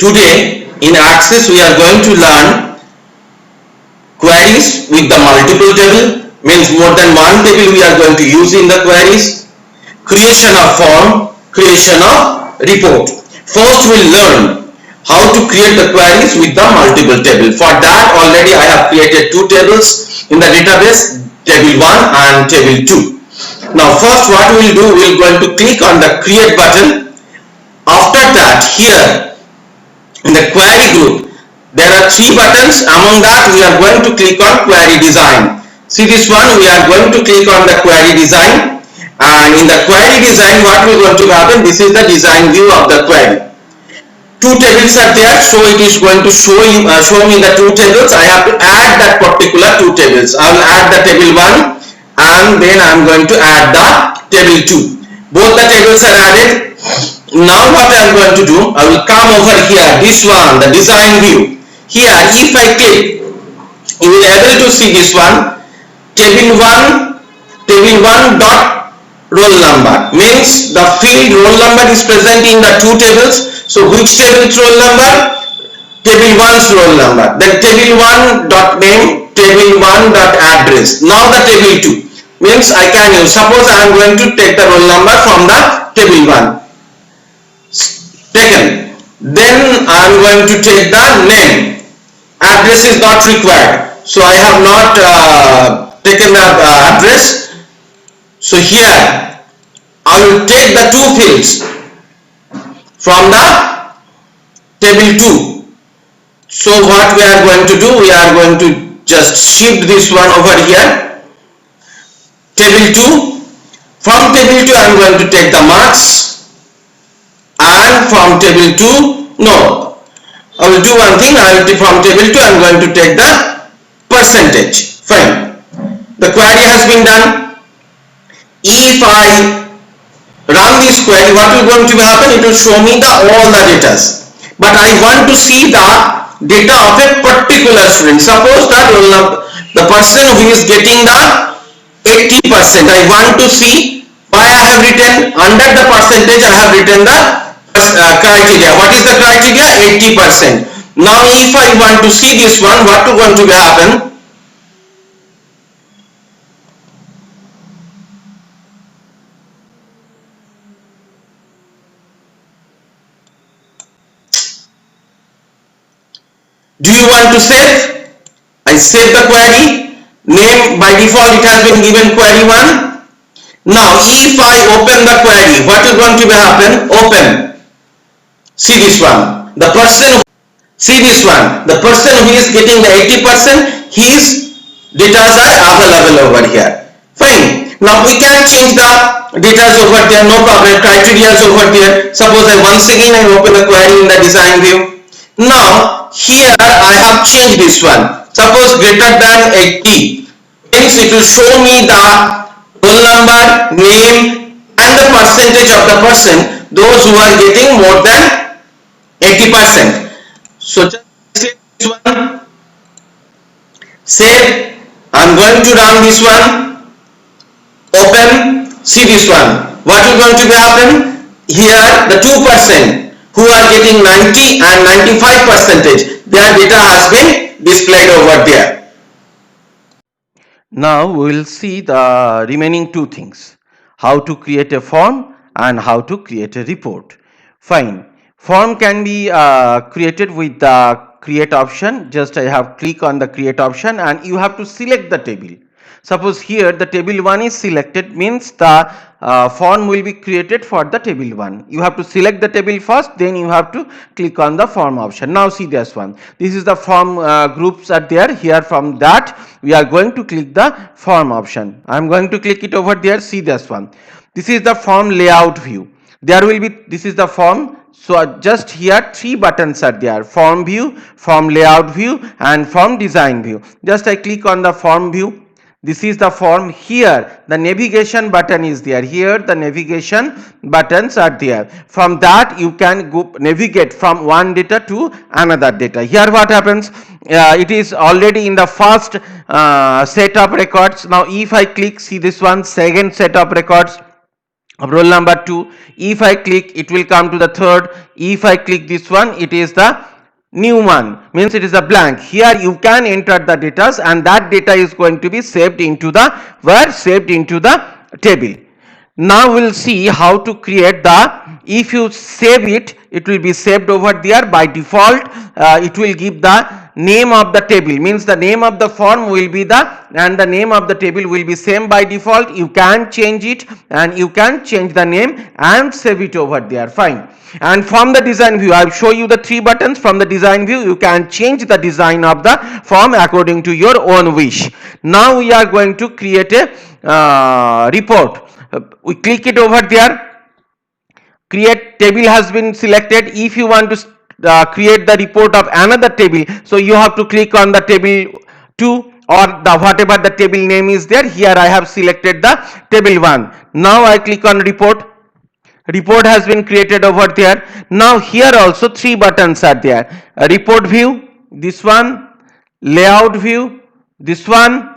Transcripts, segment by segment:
Today in Access we are going to learn queries with the multiple table, means more than one table we are going to use in the queries, creation of form, creation of report. First we'll learn how to create the queries with the multiple table. For that already I have created two tables in the database, table 1 and table 2. Now first what we'll do, we're going to click on the create button. After that, here in the query group there are three buttons. Among that we are going to click on query design. See this one, we are going to click on the query design, and in the query design what we're going to happen, this is the design view of the query. Two tables are there, so it is going to show me the two tables. I have to add that particular two tables. I will add the table 1 and then I am going to add the table 2. Both the tables are added. Now what I am going to do, I will come over here, this one, the design view. Here if I click, you will be able to see this one, table 1 dot roll number, means the field roll number is present in the two tables. So which table's roll number? Table 1's roll number. Then table 1 dot name, table 1 dot address. Now the table 2, means I can use, suppose I am going to take the roll number from the table 1, taken. Then I am going to take the name. Address is not required, so I have not taken the address. So here I will take the two fields from the table 2. So what we are going to do, we are going to just shift this one over here, table 2. From table 2 I am going to take the marks, and from table 2, no, I will do one thing, from table 2 I am going to take the percentage. Fine, the query has been done. If I run this query, what will going to happen, it will show me all the data, but I want to see the data of a particular student. Suppose that the person who is getting the 80%, I want to see why I have written under the percentage, I have written the criteria. What is the criteria? 80%. Now if I want to see this one, what is going to happen? Do you want to save? I save the query. Name by default it has been given query 1. Now if I open the query, what is going to happen? Open. See this one. The person who is getting the 80%, his data are available over here. Fine. Now we can change the data over there, no problem. Criteria is over there. Suppose once again I open the query in the design view. Now here I have changed this one. Suppose greater than 80, means it will show me the roll number, name and the percentage of the person, those who are getting more than 80%. So just save this one, save. I'm going to run this one, open, see this one. What is going to happen? Here the 2% who are getting 90 and 95%, their data has been displayed over there. Now we will see the remaining two things, how to create a form and how to create a report. Fine. Form can be created with the create option. Just I have click on the create option and you have to select the table. Suppose here the table 1 is selected, means the form will be created for the table 1. You have to select the table first, then you have to click on the form option. Now see this one. This is the form groups are there. Here from that we are going to click the form option. I am going to click it over there. See this one. This is the form layout view. There will be, this is the form. So just here three buttons are there: form view, form layout view and form design view. Just I click on the form view. This is the form. Here the navigation button is there. Here the navigation buttons are there. From that you can go navigate from one data to another data. Here what happens? It is already in the first set of records. Now if I click, see this one, second set of records. roll number 2. If I click, it will come to the third. If I click this one, it is the new one, means it is a blank. Here you can enter the data, and that data is going to be saved into the saved into the table. Now we'll see how to create the, if you save it, it will be saved over there. By default it will give the name of the table, means the name of the form will be the, and the name of the table will be same by default. You can change it, and you can change the name and save it over there. Fine. And from the design view, I'll show you the 3 buttons. From the design view, you can change the design of the form according to your own wish. Now we are going to create a report. We click it over there. Create table has been selected. If you want to create the report of another table, so you have to click on the table 2, or the whatever the table name is there. Here I have selected the table 1. Now I click on report. Report has been created over there. Now here also 3 buttons are there. A report view, this one, layout view, this one,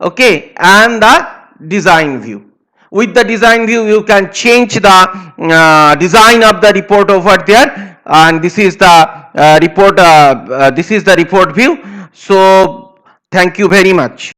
okay, and the design view. With the design view, you can change the design of the report over there, and this is the report. This is the report view. So thank you very much.